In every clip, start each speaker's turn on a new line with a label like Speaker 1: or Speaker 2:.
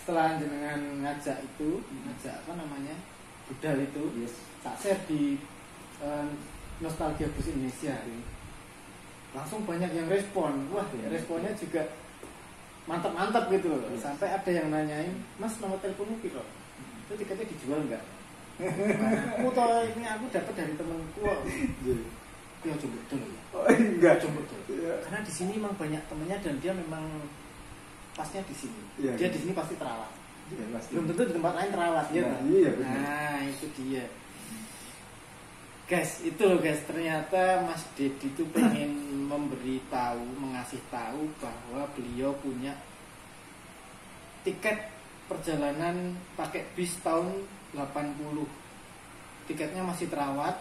Speaker 1: setelah jenengan ngajak apa namanya budal itu, tak share di Nostalgia Bus Indonesia, langsung banyak yang respon. Wah, responnya juga mantap gitu loh. Sampai ada yang nanyain, Mas, nomor teleponnya piro? Itu tiketnya dijual nggak? Aku tahu ini aku dapat dari temanku. Ya coba betul.
Speaker 2: Enggak
Speaker 1: coba betul. Karena di sini memang banyak temennya dan dia memang pasnya di sini. Dia di sini pasti terawat. Belum tentu di tempat lain terawat ya. Nah, itu dia. Guys, itu loh guys, ternyata Mas Dedi itu pengen mengasih tahu bahwa beliau punya tiket perjalanan pakai bis tahun 80. Tiketnya masih terawat.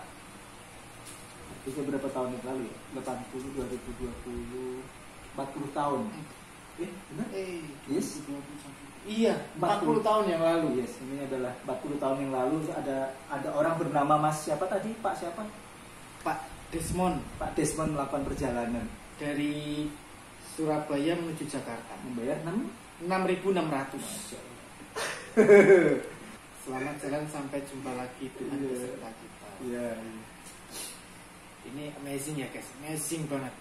Speaker 2: Itu berapa tahun yang lalu ya? 80, 2020, 40 tahun. Benar? Yes.
Speaker 1: Iya, 40 tahun yang lalu.
Speaker 2: Yes, ini adalah 40 tahun yang lalu. Ada orang bernama Mas siapa tadi? Pak siapa?
Speaker 1: Pak Desmond.
Speaker 2: Pak Desmond melakukan perjalanan
Speaker 1: dari Surabaya menuju Jakarta.
Speaker 2: Membayar
Speaker 1: 6.600. Selamat jalan, sampai jumpa lagi, Tuhan beserta kita.
Speaker 2: Iya.
Speaker 1: Ini amazing ya guys, amazing banget.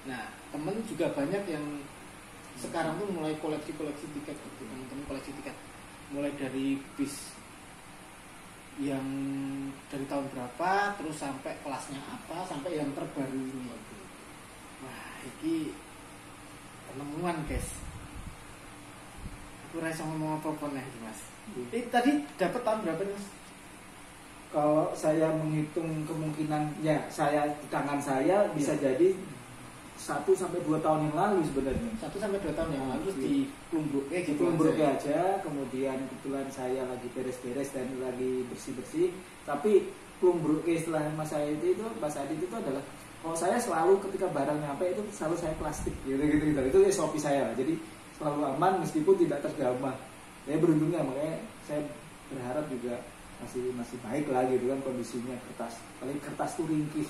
Speaker 1: Nah, temen juga banyak yang sekarang tuh mulai koleksi tiket gitu. Teman-teman koleksi tiket mulai dari bis yang dari tahun berapa, terus sampai kelasnya apa, sampai yang terbaru ini. Wah, ini penemuan guys. Aku rasa ngomong apa nih Mas. Tadi dapat tahun berapa nih Mas?
Speaker 2: Kalau saya menghitung kemungkinan ya saya di tangan saya bisa jadi 1-2 tahun yang lalu sebenarnya.
Speaker 1: 1-2 tahun yang lalu terus dikumbuk gitu.
Speaker 2: Dikumbuk aja, kemudian kebetulan saya lagi beres-beres dan lagi bersih-bersih. Tapi kumbuk setelah Mas Adi itu adalah kalau saya selalu ketika barang nyampe itu selalu saya plastik gitu. Itu SOP saya. Jadi selalu aman meskipun tidak tergambar. Saya beruntungnya, makanya saya berharap juga masih baik lah gitu kan kondisinya. Paling kertas tuh ringkih.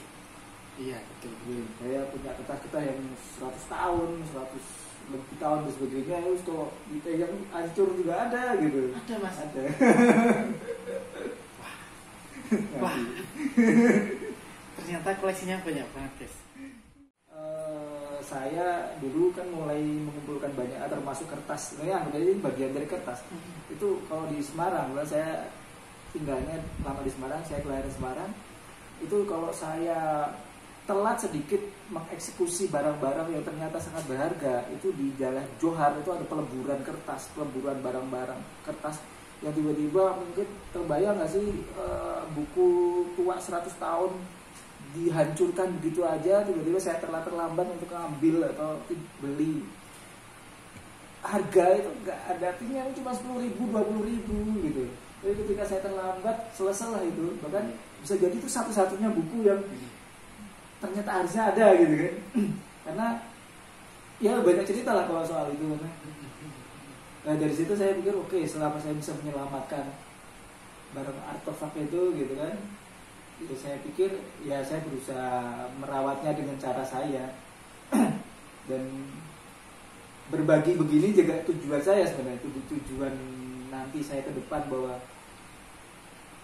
Speaker 1: Iya betul.
Speaker 2: Saya punya kertas yang 100 tahun, 100 lebih tahun dan sebagainya. Terus kalau dipegang hancur juga ada gitu.
Speaker 1: Ada Mas.
Speaker 2: Ada.
Speaker 1: Wah. Ternyata koleksinya banyak banget guys.
Speaker 2: Saya dulu kan mulai mengumpulkan banyak, termasuk kertas. Ini bagian dari kertas. Itu kalau di Semarang, saya tinggalnya lama di Semarang, saya kelahiran Semarang. Itu kalau saya telat sedikit mengeksekusi barang-barang yang ternyata sangat berharga, itu di Jalan Johar itu ada peleburan barang-barang kertas yang tiba-tiba mungkin terbayang nggak sih, buku tua 100 tahun dihancurkan begitu aja, tiba-tiba saya terlambat untuk ngambil atau beli. Harga itu nggak ada artinya, cuma 10.000, 20.000 gitu. Jadi ketika saya terlambat, selesai itu, bahkan bisa jadi itu satu-satunya buku yang ternyata harusnya ada gitu kan. Karena ya banyak cerita lah kalau soal itu. Nah dari situ saya pikir oke, selama saya bisa menyelamatkan barang artefak itu gitu kan, itu saya pikir ya saya berusaha merawatnya dengan cara saya. Dan berbagi begini juga tujuan saya sebenarnya, tujuan nanti saya ke depan, bahwa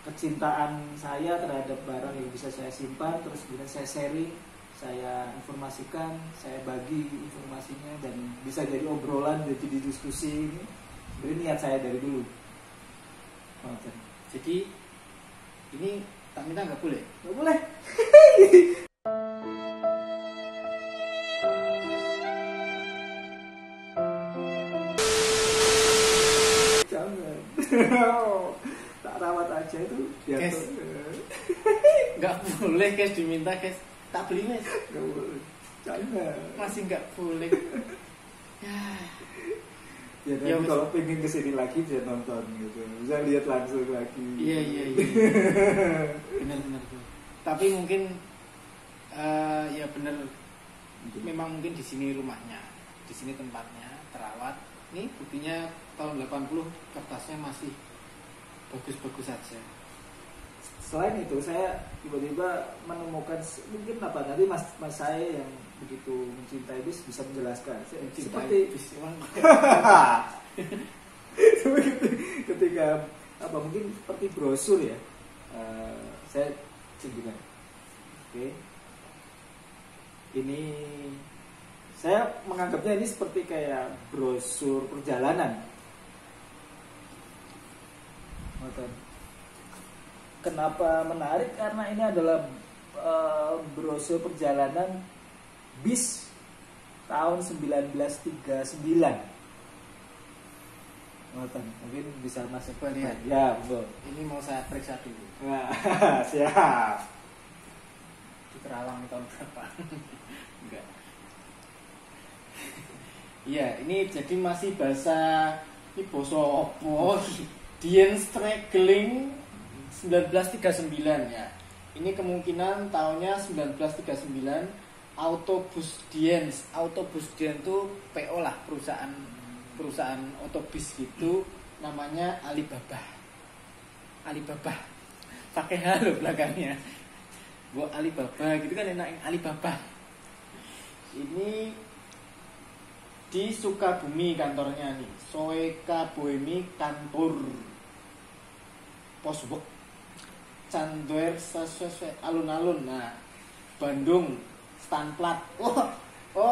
Speaker 2: kecintaan saya terhadap barang yang bisa saya simpan, terus kemudian saya sharing, saya informasikan, saya bagi informasinya, dan bisa jadi obrolan, jadi diskusi. Ini niat saya dari dulu.
Speaker 1: Jadi ini tak minta nggak boleh?
Speaker 2: Nggak boleh. Jangan. Tak rawat aja itu.
Speaker 1: Guys, nggak boleh guys diminta guys. Tak beli guys.
Speaker 2: Nggak boleh. Jangan.
Speaker 1: Masih nggak boleh.
Speaker 2: Ya nanti kalau pengen kesini lagi bisa nonton gitu, bisa lihat langsung lagi.
Speaker 1: Iya. Benar. Tapi mungkin ya benar. Memang mungkin di sini rumahnya, di sini tempatnya terawat. Nih buktinya tahun 80 kertasnya masih bagus-bagus saja.
Speaker 2: Selain itu saya tiba-tiba menemukan mungkin nanti mas saya yang begitu mencintai bis bisa menjelaskan. Seperti
Speaker 1: bis
Speaker 2: ketika apa mungkin seperti brosur ya. Saya tunjukkan. Oke. Ini saya menganggapnya ini seperti kayak brosur perjalanan. Kenapa menarik? Karena ini adalah brosur perjalanan bis tahun 1939. Mungkin bisa masuk
Speaker 1: Coba lihat.
Speaker 2: Ya, betul.
Speaker 1: Ini mau saya periksa dulu.
Speaker 2: Nah, siap.
Speaker 1: Di Kerawang tahun berapa? Enggak. Iya, ini jadi masih bahasa ini bahasa opo? Dien Struggling 1939 ya. Ini kemungkinan tahunnya 1939. Autobus Dien itu PO lah, perusahaan otobus gitu, namanya Alibaba pakai halo belakangnya. Gua Alibaba gitu kan enak, Alibaba. Ini di Sukabumi kantornya nih, Soeka Boemi kantor Posbuk Candoer Saswe alun-alun. Nah, Bandung Stanplat. Oh,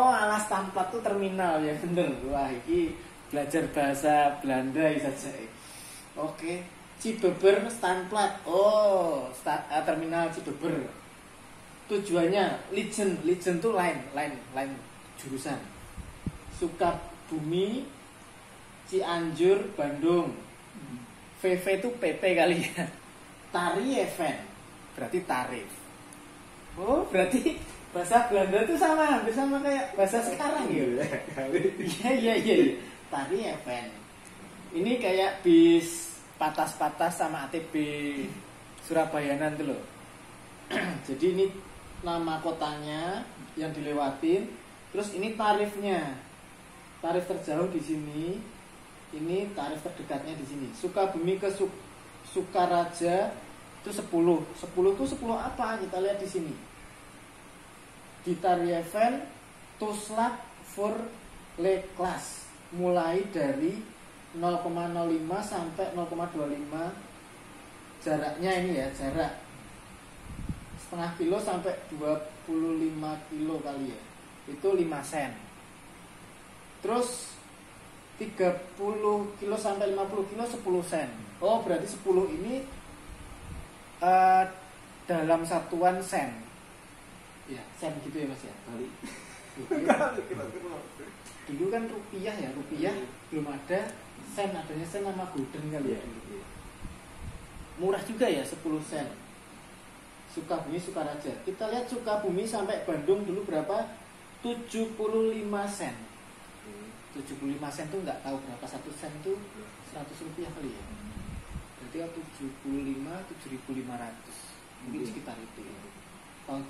Speaker 1: alas Stanplat tuh terminal ya, bener. Wah, ini belajar bahasa Belanda saja. Oke, Cibeber Stanplat. Oh, terminal Cibeber. Tujuannya Legend tuh lain jurusan. Sukabumi, Cianjur, Bandung. VV itu PP kali ya. Tari event, berarti tarif. Oh, berarti bahasa Belanda itu hampir sama kayak bahasa sekarang ya. Iya. Tari event. Ini kayak bis patas-patas sama ATB Surabayanan tuh loh. Jadi ini nama kotanya yang dilewatin. Terus ini tarifnya. Tarif terjauh di sini. Ini tarif terdekatnya di sini. Sukabumi ke Sukaraja itu 10. 10 itu 10 apa? Kita lihat di sini. Di Tari Event Tuslak for Le Class mulai dari 0,05 sampai 0,25 jaraknya ini ya, jarak setengah kilo sampai 25 kilo kali ya, itu 5 sen. Terus 30 kilo sampai 50 kilo 10 sen. Oh, berarti 10 ini dalam satuan sen. Ya, sen gitu ya Mas ya. Kali. Dulu kan rupiah ya, belum ada sen, adanya sen sama gulden kali ya. Murah juga ya, 10 sen. Sukabumi Sukaraja. Kita lihat Sukabumi sampai Bandung dulu berapa? 75 sen. 75 sen tuh nggak tahu berapa, 1 sen tuh 100 rupiah kali ya. Berarti 75 7.500. Mungkin sekitar itu ya. Tahun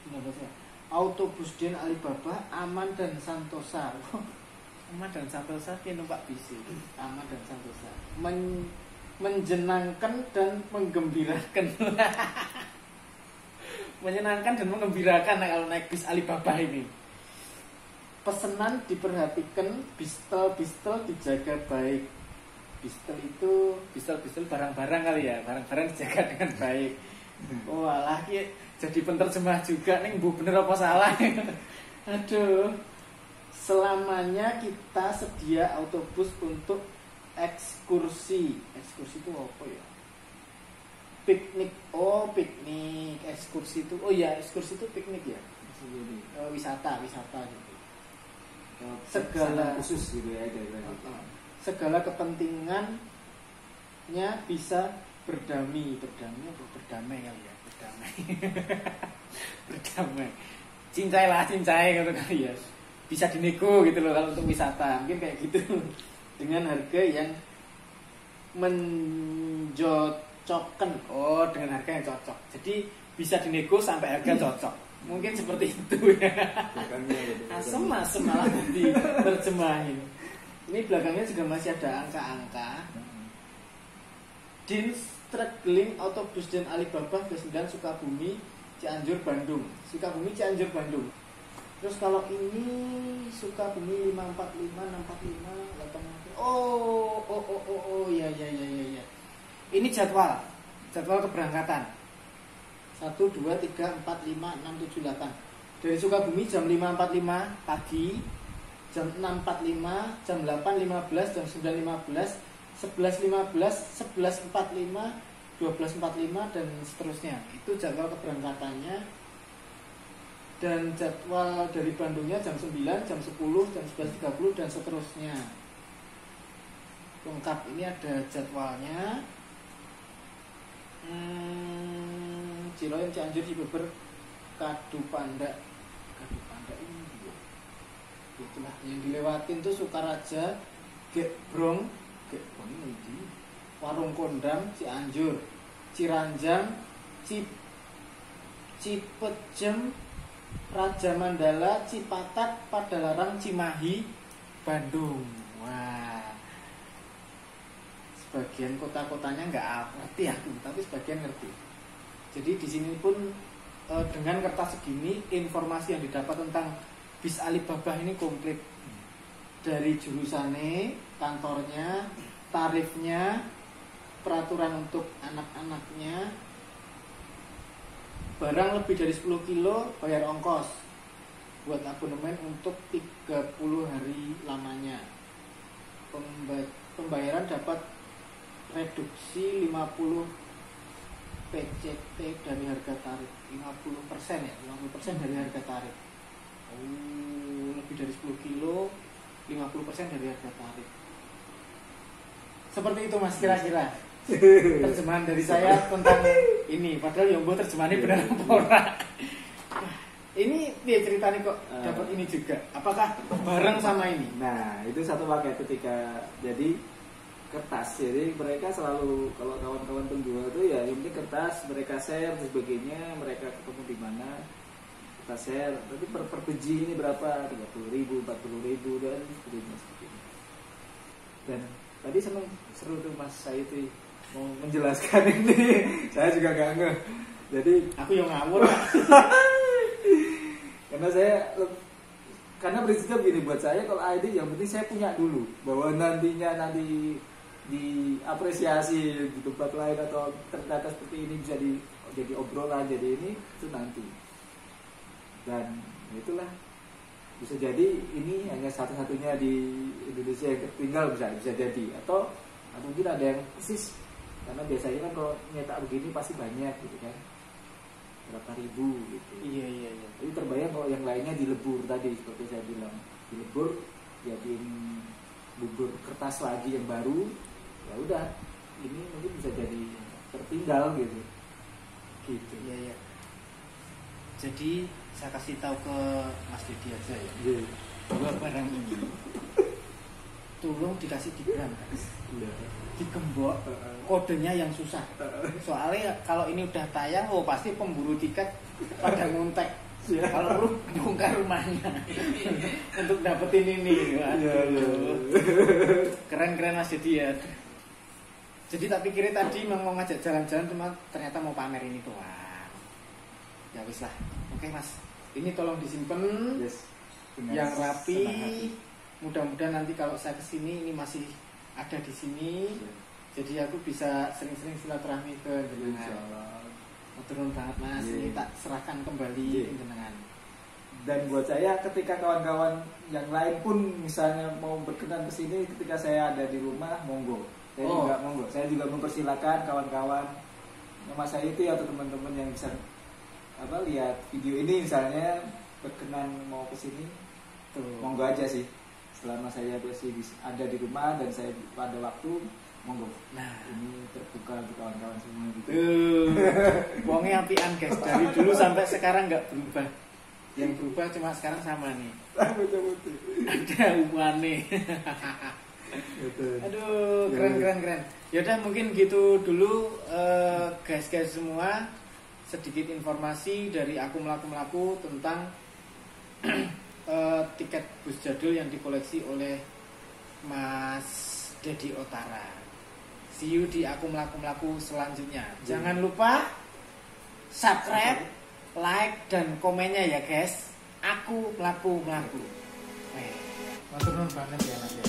Speaker 1: 19 ya. Autobus Dien Alibaba Aman dan Santosa. Aman dan Santosa dia numpak bis. Aman dan Santosa. Menjenangkan dan menggembirakan. Menyenangkan dan menggembirakan kalau naik bis Alibaba ini. Pesanan diperhatikan, bistel dijaga baik. Bistel barang-barang kali ya, barang-barang dijaga dengan baik. Oh alah, jadi penerjemah juga nih, bu bener apa salah? Aduh, selamanya kita sedia autobus untuk ekskursi. Ekskursi itu apa ya? Piknik. Oh piknik, ekskursi itu. Oh ya, ekskursi itu piknik ya. Wisata gitu. Segala
Speaker 2: khusus gitu ya,
Speaker 1: segala kepentingannya bisa berdamai kali ya, berdamai. Cincai gitu kali ya. Bisa dinego gitu loh kalau untuk wisata, mungkin kayak gitu. Dengan harga yang mencocokkan. Oh, dengan harga yang cocok. Jadi bisa dinego sampai harga cocok. Mungkin seperti itu ya. Asem malah diterjemahin. Ini belakangnya juga masih ada angka-angka. Din Struggling Autobus dan Alibaba ke 9 Sukabumi Cianjur Bandung. Sukabumi Cianjur Bandung. Terus kalau ini Sukabumi 545 645 8 Iya. Ini jadwal keberangkatan. 1, 2, 3, 4, 5, 6, 7, 8. Dari Sukabumi jam 5.45 pagi, jam 6.45, jam 8.15, jam 9.15, 11.15, 11.45, 12.45 dan seterusnya. Itu jadwal keberangkatannya. Dan jadwal dari Bandungnya jam 9, jam 10, jam 11.30 dan seterusnya. Lengkap, ini ada jadwalnya. Ciloyom, Cianjur, Cibeber, Kadu Panda ini juga. Itulah yang dilewatin tuh Sukaraja, Gekbrong ini di Warung Kondang, Cianjur, Ciranjang, Cipejem, Raja Mandala, Cipatat, Padalarang, Cimahi, Bandung. Wah, sebagian kota-kotanya nggak ngerti aku, tapi sebagian ngerti. Jadi di sini pun dengan kertas segini, informasi yang didapat tentang bis Alibaba ini komplit. Dari jurusannya, kantornya, tarifnya, peraturan untuk anak-anaknya, barang lebih dari 10 kilo bayar ongkos, buat abonemen untuk 30 hari lamanya. Pembayaran dapat reduksi 50 PCT dari harga tarif, 50% ya, 50% dari harga tarif. Lebih dari 10 kilo 50% dari harga tarif. Seperti itu Mas kira-kira terjemahan dari saya tentang ini. Padahal Yombo terjemahannya benar apa ora? Ini dia ceritanya kok dapat ini juga. Apakah bareng sama ini?
Speaker 2: Nah, itu satu paket ketika jadi kertas. Jadi mereka selalu, kalau kawan-kawan penjual itu ya ini kertas, mereka share dan sebagainya, mereka ketemu di mana kita share. Tapi per biji ini berapa? 30.000, 40.000 dan sebagainya. Dan tadi seru tuh Mas saya itu mau menjelaskan ini. Saya juga gak ngeh. Jadi
Speaker 1: aku yang ngawur.
Speaker 2: Karena prinsipnya begini, buat saya kalau ID yang penting saya punya dulu, bahwa nanti diapresiasi di tempat lain atau ternyata seperti ini bisa jadi obrolan, jadi ini itu nanti. Dan itulah bisa jadi ini hanya satu-satunya di Indonesia yang tertinggal, bisa jadi atau mungkin ada yang persis, karena biasanya kan kalau nyetak begini pasti banyak gitu kan, berapa ribu gitu.
Speaker 1: Iya.
Speaker 2: Jadi terbayang kalau yang lainnya dilebur tadi seperti saya bilang, dilebur jadiin bubur kertas lagi yang baru, ya udah ini mungkin bisa jadi tertinggal gitu.
Speaker 1: Iya. Jadi saya kasih tahu ke Mas Didi aja ya.
Speaker 2: Yeah.
Speaker 1: Dua barang ini tolong dikasih di gram, dikembok, kodenya yang susah. Soalnya kalau ini udah tayang, pasti pemburu tiket pada nguntek. Kalau lu bongkar rumahnya untuk dapetin ini. Keren Mas Didi ya. Jadi tak pikirnya tadi mau ngajak jalan-jalan, cuma ternyata mau pamer ini doang. Ya wis lah. Oke Mas, ini tolong disimpan yang rapi. Mudah-mudahan nanti kalau saya kesini ini masih ada di sini. Jadi aku bisa sering-sering silaturahmi ke jenengan. Turun banget Mas, ini tak serahkan kembali ke jenengan.
Speaker 2: Dan buat saya ketika kawan-kawan yang lain pun misalnya mau berkenan ke sini ketika saya ada di rumah, monggo. Saya juga mempersilakan kawan-kawan nama saya itu atau teman-teman yang bisa lihat video ini misalnya berkenan mau ke sini, monggo aja sih. Selama saya masih ada di rumah dan saya pada waktu, monggo.
Speaker 1: Nah,
Speaker 2: ini terbuka untuk kawan-kawan semua gitu.
Speaker 1: Wongnya apian guys, dari dulu sampai sekarang nggak berubah. Yang berubah cuma sekarang sama nih.
Speaker 2: Betul.
Speaker 1: Ada hubungannya. Aduh, keren. Yaudah mungkin gitu dulu guys semua. Sedikit informasi dari aku melaku tentang tiket bus jadul yang dikoleksi oleh Mas Dedi Otara. See you di aku melaku selanjutnya. Jangan lupa subscribe, like dan komennya ya guys. Aku melaku. Matur nuwun banget ya Mas ya.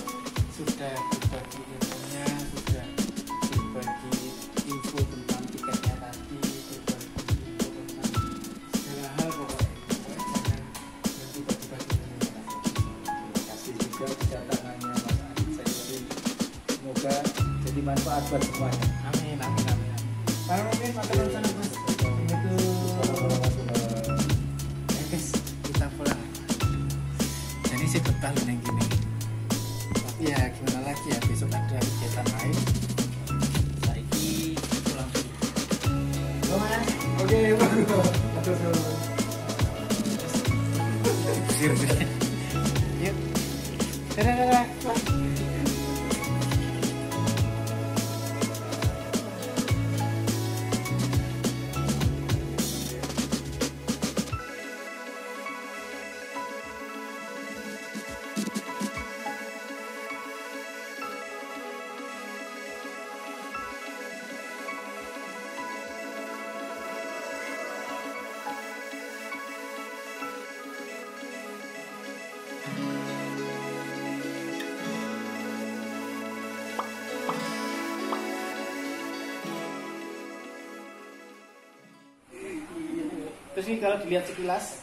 Speaker 1: sudah berbagi ilmunya, sudah berbagi info tentang tiketnya tadi, berbagi info tentang segala hal pokoknya jangan bagi-bagi ilmunya.
Speaker 2: Terima kasih juga kedatangannya Mas Adit Saiful. Semoga jadi manfaat buat semuanya.
Speaker 1: Amin, amin, amin. Kalau mungkin makanan sana Mas. Itu ya guys, kita pulang. Jadi sih betah gini gini. Tapi ya gimana lagi ya, besok ada kegiatan lain. Saiki pulang dulu. Mas.
Speaker 2: Oke, bagus. Atur dulu.
Speaker 1: Yuk. Dadah. Terus ini kalau dilihat sekilas,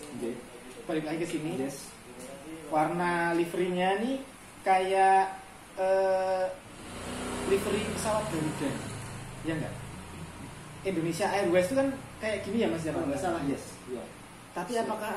Speaker 1: balik lagi ke sini, warna liverynya nih kayak livery pesawat Garuda, ya enggak? Indonesia Airways itu kan kayak gini ya Mas ya, kalau nggak salah.
Speaker 2: Yes. Yeah.
Speaker 1: Tapi apakah